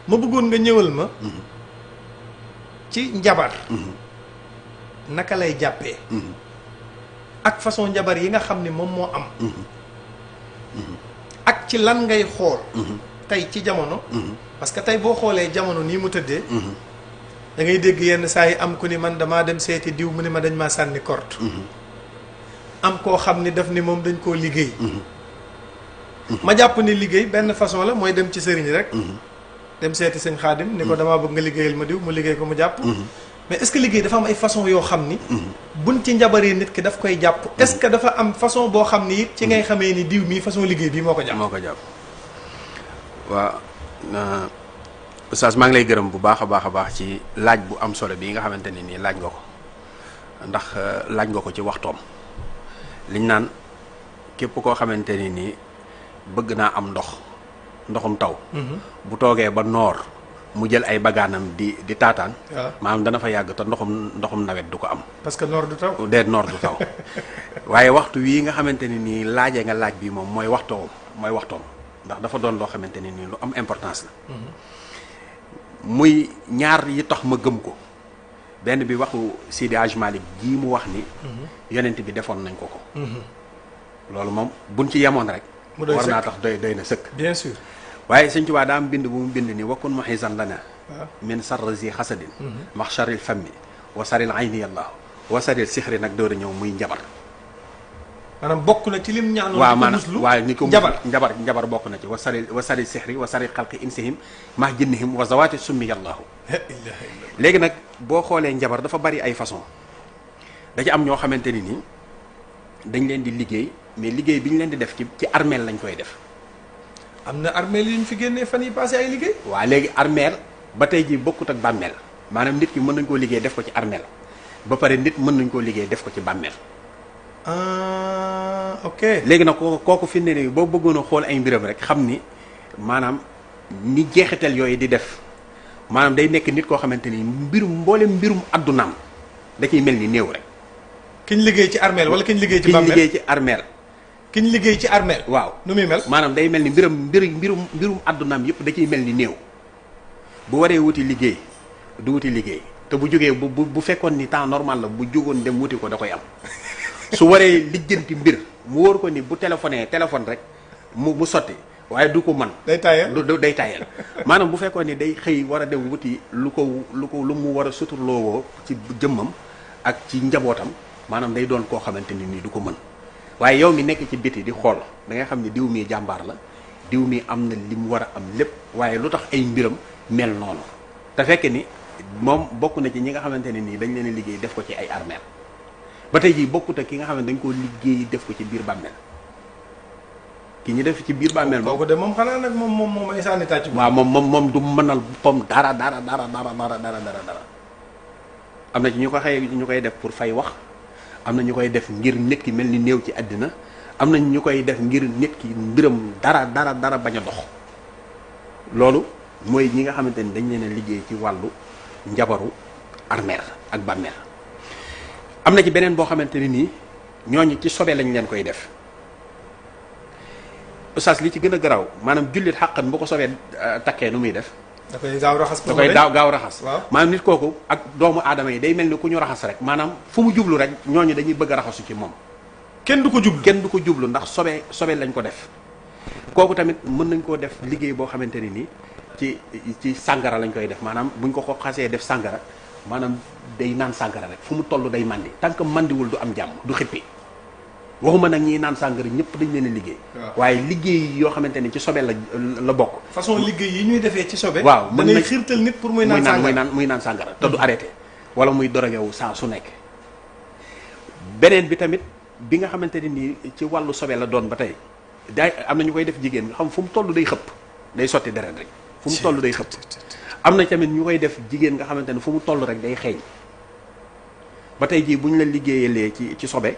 ma bëggoon nga ñëwal ma ci njabar naka lay jàppee ak façon njabar yi nga xam ni moom moo am ak ci lan ngay xool tey ci jamono parce que tey boo xoolee jamono nii mu tëddee da ngay dégg yenn saa yi am ku ni man damaa dem seeti diw mu ni ma dañ maa sànni korte am koo xam ni daf ni moom dañ koo liggéey ma jàpp ni liggéey benn façon la mooy dem ci sëriñ rek dem seeti sëñ Xaadim ni ko damaa bëgg nga liggéeyal ma diw mu liggéey ko mu jàpp mais est-ce que liggéey dafa am ay façon yoo xam ni buñ ci njabaree nit ki daf koy jàpp est-ce que dafa am façon boo xam ni it ci ngay xamee ni diw mii façon liggéey bii moo ko jàpp waaw Oustaz maa ngi lay gërëm bu baax a baax ci laaj bu am solo bii nga xamante ne nii laaj nga ko ndax laaj nga ko ci waxtoom liñ naan képp koo xamante ne nii bëgg naa am ndoxum taw bu toogee ba noor mu jël ay bagaanam di taataan maanaam dana fa yàgg te ndoxum nawet du ko am parce que noor du taw noor du taw waaye waxtu wii nga xamante ne nii laajee nga laaj bi moom mooy waxtoom ndax dafa doon loo xamante ne nii lu am importance la muy ñaar yi tax ma gëm ko benn bi waxu Seydi Hadji Malick jii mu wax ni yonent bi defoon nañ ko loolu moom buñ ci yemoon rek war naa tax doy na sëkk bien sûr waaye Sëñ Tuubaa daa am bind bu mu bind ni wakkun muhisan lana min sarri zi xasadin maxsharil fammi wa saril ayni yàlla wa saril sixri nag door a ñëw muy njabar maanaam bokk na ci lim ñaanoon waaw maanaam waaw ni ko njabar bokk na ci wa saril sixri wa saril xalqi insihim maa jinnihim wa zawaati summi yàllaahu léegi nag boo xoolee njabar dafa bari ay façon da ci am ñoo xamante ni nii dañ leen di liggéey mais liggéey bi ñu leen di def ci armeel lañ koy def am na armeel yu ñu fi génnee fan yi passé ay liggéey waaw léegi armeel ba tey ji bokkut ak bàmmeel maanaam nit ki mën nañ koo liggéey def ko ci armeel ba pare nit mën nañ koo liggéey def ko ci bàmmeel ok léegi nag kooku fi ne nii boo bëggoon a xool ay mbiram rek xam ni maanaam ni jeexital yooyu di def maanaam day nekk nit koo xamante ni mbirum addunaam da ciy mel ni néew rek kiñ liggéey ci armeel wala kiñ liggéey ci bàmmeel kiñ liggéey ci armeel kiñ liggéey ci armeel waaw nu muy mel maanaam day mel ni mbirum addunaam yëpp da ciy mel ni néew bu waree wuti liggéey du wuti liggéey te bu jógee bu fekkoon ni temps normal la bu jógoon dem wuti ko da koy am su waree lijjanti mbir mu wóor ko ni bu téléphone rek mu sotti waaye du ko mën day tayal maanaam bu fekkoon ni day xëy war a dem wuti lu mu war a suturloowoo ci jëmmam ak ci njabootam maanaam day doon koo xamante ni nii du ko mën waaye yow mi nekk ci biti di xool da ngay xam ne diw mi jàmbaar la diw mi am na li mu war a am lépp waaye lu tax ay mbiram mel noonu te fekk ni moom bokk na ci ñi nga xamante ne nii dañ leen liggéey def ko ci ay armeel ba tey jii bokkut ak ki nga xam ne dañ koo liggéey def ko ci biir bàmmeel ki ñu def ci biir bàmmeel kooku de moom xanaa nag moom ay sànni tàcc waaw moom du mënal boppam dara am na ci ñu koy def pour fay wax am na ñu koy def ngir nit ki mel ni néew ci àddina am na ñu koy def ngir nit ki mbiram dara bañ a dox loolu mooy ñi nga xamante ni dañ leen a liggéey ci wàllu njabaru armeel ak bàmmeel am na ci beneen boo xamante ni nii ñooñu ci sobe lañ leen koy def oustaz li ci gën a garaaw maanaam jullit xàqan bu ko sobee takkee nu muy def da koy gaaw raxas gaaw raxas maanaam nit kooku ak doomu aadama yi day mel ni ku ñu raxas rek maanaam fu mu jublu rek ñooñu dañuy bëgg a raxasu ci moom kenn du ko jublu ndax sobe lañ ko def kooku tamit mën nañ koo def liggéey boo xamante ni nii ci sàngara lañ koy def maanaam buñ ko xasee def sàngara maanaam day naan sàngara rek fu mu toll day mandi tant que mandiwul du am jàmm du xippi waxuma nag ñiy naan sàngara ñëpp dañ leen a liggéey waaye liggéey yoo xamante ni ci sobe la bokk façon liggéey yi ñuy defee ci sobe waaw da ngay xiirtal nit pour muy naan sàngara te du arrêté wala muy dorogewu saa su nekk beneen bi tamit bi nga xamante ni nii ci wàllu sobe la doon ba tey day am na ñu koy def jigéen nga xam fu mu toll day xëpp day sotti deret rek fu mu toll day xëpp am na tamit ñu koy def jigéen nga xamante ne fu mu toll rek day xeeñ ba tey jii bu ñu la liggéeyalee ci sobe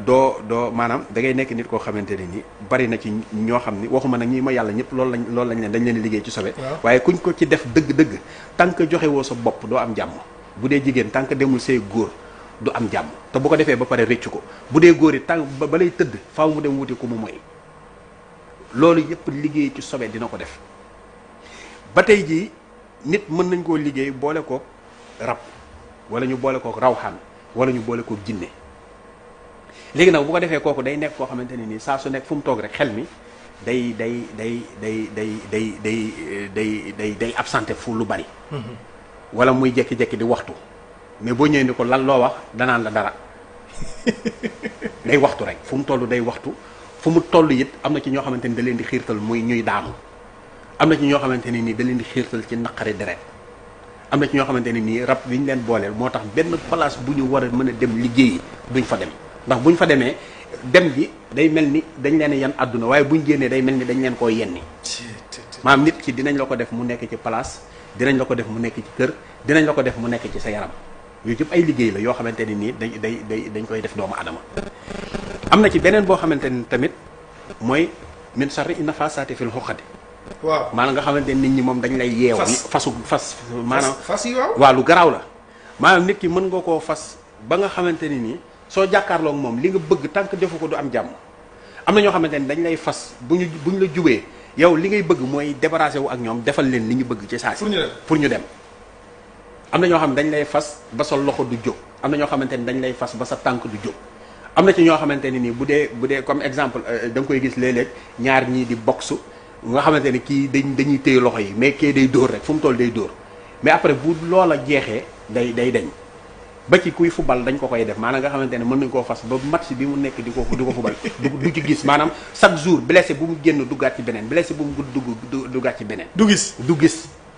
doo maanaam da ngay nekk nit koo xamante ne ni bari na ci ñoo xam ni waxuma nag ñi ma yàlla ñëpp loolu lañ leen dañ leen di liggéey ci sobe waaye kuñ ko ci def dëgg-dëgg tant que joxe woo sa bopp doo am jàmm bu dee jigéen tant que demul say góor du am jàmm te bu ko defee ba pare rëccu ko bu dee góor yi tant ba lay tëdd faaw mu dem wuti ku mu moy loolu yëpp liggéey ci sobe dina ko def ba tey jii nit mën nañ koo liggéey boole kook rab wala ñu boole kook rawxaan wala ñu boole kook jinne léegi nag bu ko defee kooku day nekk koo xamante ne nii saa su nekk fu mu toog rek xel mi day absenté fu lu bari. wala muy jekki-jekki di waxtu mais boo ñëwee ni ko lan loo wax danaan la dara day waxtu rek fu mu toll day waxtu fu mu toll it am na ci ñoo xamante ni da leen di xiirtal muy ñuy daanu am na ci ñoo xamante ne nii da leen di xiirtal ci naqari deret am na ci ñoo xamante ne nii rab bi ñu leen booleel moo tax benn place bu ñu war a mën a dem liggéeyi duñ fa dem ndax buñ fa demee dem gi day mel ni dañ leen yan àdduna waaye buñ génnee day mel ni dañ leen koo yenni maanaam nit ki dinañ la ko def mu nekk ci place dinañ la ko def mu nekk ci kër dinañ la ko def mu nekk ci sa yaram yooyu yëpp ay liggéey la yoo xamante ne nii dañ koy def doomu adama am na ci beneen boo xamante ni tamit mooy min sarri nafasaati fil uqadi waaw maanaam nga xamante nit ñi moom dañ lay yeew fas maanaam fas yi waaw lu garaaw la maanaam nit ki mën nga koo fas ba nga xamante ni nii soo jàkkaarloog moom li nga bëgg tant que defu ko du am jàmm am na ñoo xamante ni dañ lay fas bu ñu la jubee yow li ngay bëgg mooy débarrassé wu ak ñoom defal leen li ñu bëgg ci saa si pour ñu dem am na ñoo xam ne dañ lay fas ba sa loxo du jóg am na ñoo xamante ni dañ lay fas ba sa tànk du jóg am na ci ñoo xamante ni nii bu dee comme exemple da nga koy gis léeg-léeg ñaar ñii di boxe nga xamante ni kii dañuy téye loxo yi mais kii day dóor rek fu mu toll day dóor mais après bu loola jeexee day dañ ba ci kuy fubal dañ ko koy def maanaam nga xamante ne mën nañ koo fas ba match bi mu nekk di ko fubal du ci gis maanaam chaque jour blessé bu mu génn duggaat ci beneen blessé bu mu duggaat ci beneen du gis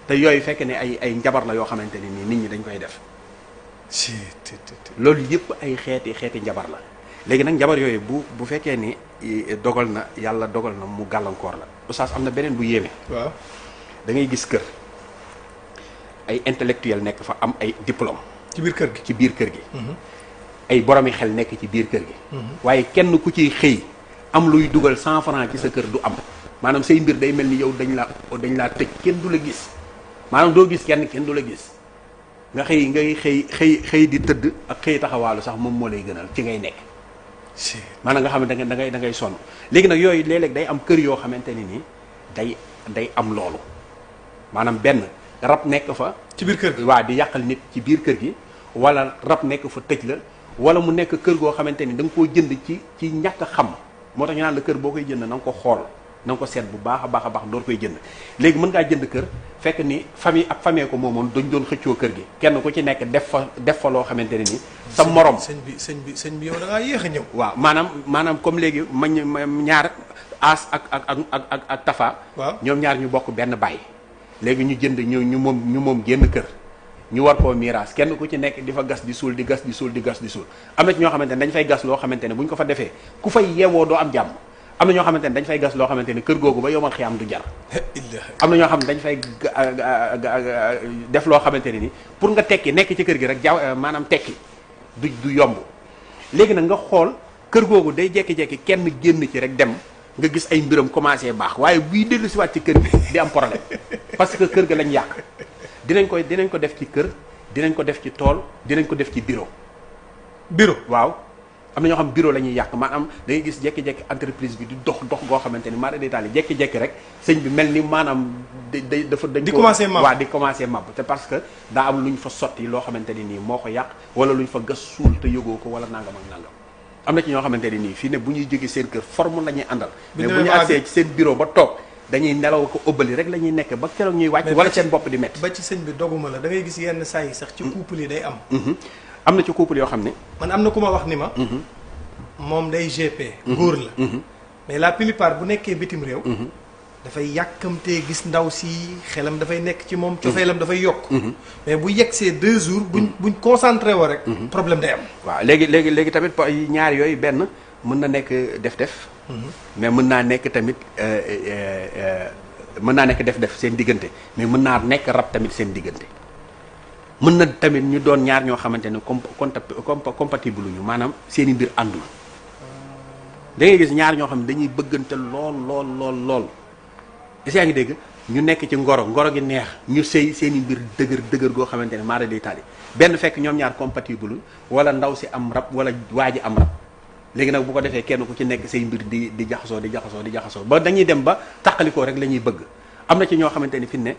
te yooyu fekk ne ay njabar la yoo xamante ne nii nit ñi dañ koy def loolu yëpp ay xeeti njabar la léegi nag njabar yooyu bu fekkee ni dogal na yàlla dogal na mu gàllankoor la oustaz am na beneen bu yéeme waaw da ngay gis kër ay intellectuel nekk fa am ay diplôme ci biir kër gi ay boromi xel nekk ci biir kër gi waaye kenn ku ciy xëy am luy dugal 100 francs ci sa kër du am maanaam say mbir day mel ni yow dañ laa tëj kenn du la gis maanaam doo gis kenn du la gis nga ngay xëy di tëdd ak xëy taxawaalu sax moom moo lay gënal ci ngay nekk maanaam nga xam ne da ngay sonn léegi nag yooyu léeg-léeg day am kër yoo xamante ni nii day am loolu maanaam benn rab nekk fa ci biir kër gi waa di yàqal nit ci biir kër gi wala rab nekk fa tëj la wala mu nekk kër goo xamante ni da nga koo jënd ci ñàkk a xam moo tax ñu naan la kër boo koy jënd na nga ko xool na nga ko seet bu baax a baax door koy jënd léegi mën ngaa jënd kër fekk ni famille ko moomoon dañ doon xëccoo kër gi kenn ku ci nekk def fa loo xamante ne ni sa morom sëñ bi yow da ngaa yéex a ñëw waaw maanaam comme léegi ñaar As ak Tafa waaw ñoom ñaar ñu bokk benn baay léegi ñu jënd ñu moom génn kër ñu war koo miiras kenn ku ci nekk di fa gas di suul di gas di suul am na ci ñoo xamante ne dañ fay gas loo xamante ne bu ñu ko fa defee ku fay yeewoo doo am jàmm am na ñoo xamante ne dañ fay gas loo xamante ne kër googu ba yomal xiyaam du jar am na ñoo xam ne dañ fay def loo xamante ne ni pour nga tekki nekk ci kër gi rek maanaam tekki du yomb léegi nag nga xool kër googu day jekki-jekki kenn génn ci rek dem nga gis ay mbiram commencé baax waaye buy dellu siwaat ci kër gi di am problème parce que kër ga lañ yàq dinañ ko def ci kër dinañ ko def ci tool dinañ ko def ci bureau waaw am na ñoo xam bureau la ñuy yàq maanaam da ngay gis jekki-jekki entreprise bi di dox goo xamante ni maanaam day taal jekki-jekki rek sëñ bi mel ni maanaam dañ di commencé mab te parce que daa am lu ñu fa sotti loo xamante ni nii moo ko yàq wala lu ñu fa gas suul te yëgoo ko wala nangam ak nangam am na ci ñoo xamante ni nii fii ne bu ñuy jógee seen kër forme la ñuy àndal mais bu ñu agsee ci seen bureau ba toog dañuy nelaw ko ëbbali rek la ñuy nekk ba keroog ñuy wàcc wala seen bopp di métti ba ci sëñ bi doguma la da ngay gis yenn saa yi sax ci couple yi day am am na ci couple yoo xam ne man am na ku ma wax ni ma moom day GP góor la mais la plupart bu nekkee bitim réew dafay yàkkamtee gis ndaw si xelam dafay nekk ci moom cofeelam dafay yokk mais bu yegsee 2 jours buñ concentré woo rek problème day am waaw léegi tamit ñaar yooyu benn mën na nekk def mais mën naa nekk tamit def seen diggante mais mën naa nekk rab tamit seen diggante mën na tamit ñu doon ñaar ñoo xamante ne compatible ñu maanaam seen i mbir àndul da ngay gis ñaar ñoo xam ne dañuy bëggante lool est-ce yaa ngi dégg ñu nekk ci ngoro gi neex ñu sëy seen i mbir dëgër goo xamante ne maara day taali benn fekk ñoom ñaar compatible wala ndaw si am rab wala waa ji am rab léegi nag bu ko defee kenn ku ci nekk say mbir di jaxasoo ba dañuy dem ba taqalikoo rek la ñuy bëgg am na ci ñoo xamante ni fi ne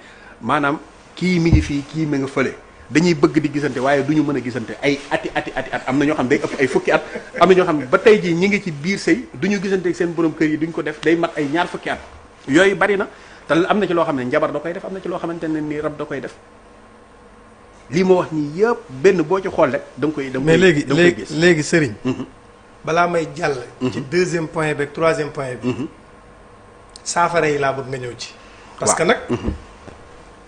maanaam kii mi ngi fii kii mi nga fële dañuy bëgg di gisante waaye du ñu mën a gisante ay ati at am na ñoo xam day ëpp ay fukki at am na ñoo xam ne ba tey jii ñi ngi ci biir sëy du ñu gisante ak seen borom kër yi duñ ko def day mat ay ñaar fukki at yooyu bari na te am na ci loo xam ne njabar da koy def am na ci loo xamante ne nii rab da koy def lii ma wax nii yëpp benn boo ci xool rek da nga koy mais léegi sëriñ balaa may jàll ci deuxième point bi ak troisième point bi saafara yi laa bëgg nga ñëw ci parce que nag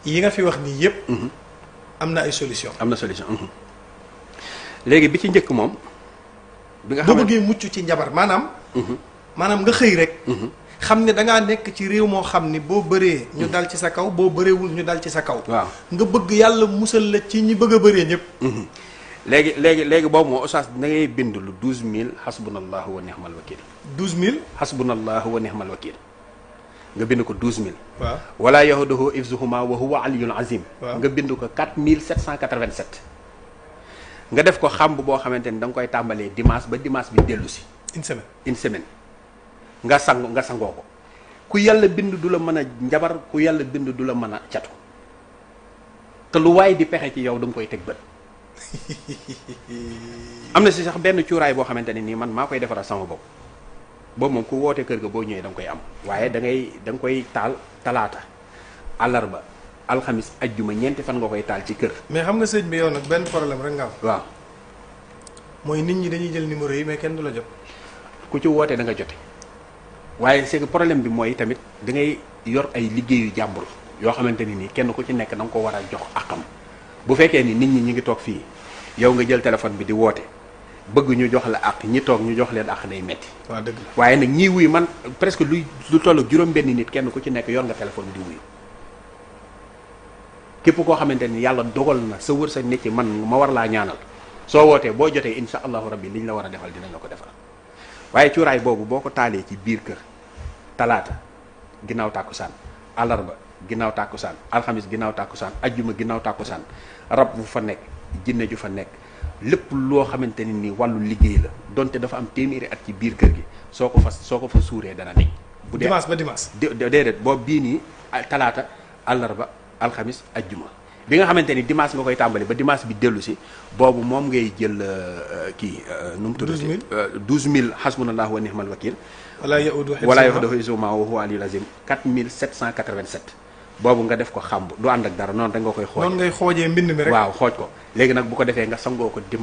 yi nga fi wax nii yëpp am na ay solution léegi bi ci njëkk moom bi nga boo bëggee mucc ci njabar maanaam nga xëy rek xam ne dangaa nekk ci réew moo xam ni boo bëree ñu dal ci sa kaw boo bëreewul ñu dal ci sa kaw waaw nga bëgg yàlla musal la ci ñi bëgg a bëree ñëpp léegi boobu moo oustaz da ngay bind lu 12000 hasbunallahu wa ni'mal wakil 12000 hasbunallahu wa ni'mal wakil nga bind ko 12000 waaw wala yahuduhu ifzuhuma wa huwa aliyun azim nga bind ko 4787 nga def ko xamb boo xamante ni da nga koy tàmbalee dimanche ba dimanche bi dellu si une semaine nga sangoo ko ku yàlla bind du la mën a njabar ku yàlla bind du la mën a catu te lu waaye di pexe ci yow da nga koy teg bët am na si sax benn cuuraay boo xamante ne nii man maa koy defaral sama bopp boobu moom ku wootee kër ga boo ñëwee da nga koy am waaye da nga koy taal talaata àllarba alxamis ajjuma ñeenti fan nga koy taal ci kër. mais xam nga sëñ bi yow nag benn problème rek nga am. waaw mooy nit ñi dañuy jël numéro yi mais kenn du la jot. ku ci wootee da nga jote waaye c'est que problème bi mooy tamit da ngay yor ay liggéeyu jàmbur yoo xamante ni nii kenn ku ci nekk da nga ko war a jox akam bu fekkee ni nit ñi ngi toog fii yow nga jël téléphone bi di woote bëgg ñu jox la ak ñi toog ñu jox leen ak day metti waaw dëgg la waaye nag ñii wuy man presque lu toll ak juróom-benn nit kenn ku ci nekk yor nga téléphone di wuyu képp koo xamante ni yàlla dogal na sa wër sa nit ci man ma war laa ñaanal soo wootee boo jotee insha allahu rabbi liñ la war a defal dinañ la ko defal waaye cuuraay boobu boo ko taalee ci biir kër talaata ginnaaw tàkkusaan àllarba ginnaaw tàkkusaan alxamis ginnaaw tàkkusaan ajjuma ginnaaw tàkkusaan rab bu fa nekk jinne ju fa nekk lépp loo xamante ni nii wàllu liggéey la donte dafa am téeméeri at ci biir kër gi soo ko fa suuree dana nekk bu dee dimanche ba dimanche déedéet boobu bii nii talaata àllarba alxamis ajjuma bi nga xamante ni dimanche nga koy tàmbali ba dimanche bi dellu si boobu moom ngay jël nu mu tuddati 12000 hasbunallahu wa ni'mal wakil wala yahuduhu hifzuhuma wa huwa aliyul azim 4787 boobu nga def ko xamb du ànd ak dara noonu da nga koy xooj noonu ngay xoojee mbind mi rek waaw xooj ko léegi nag bu ko defee nga sangoo ko dimanche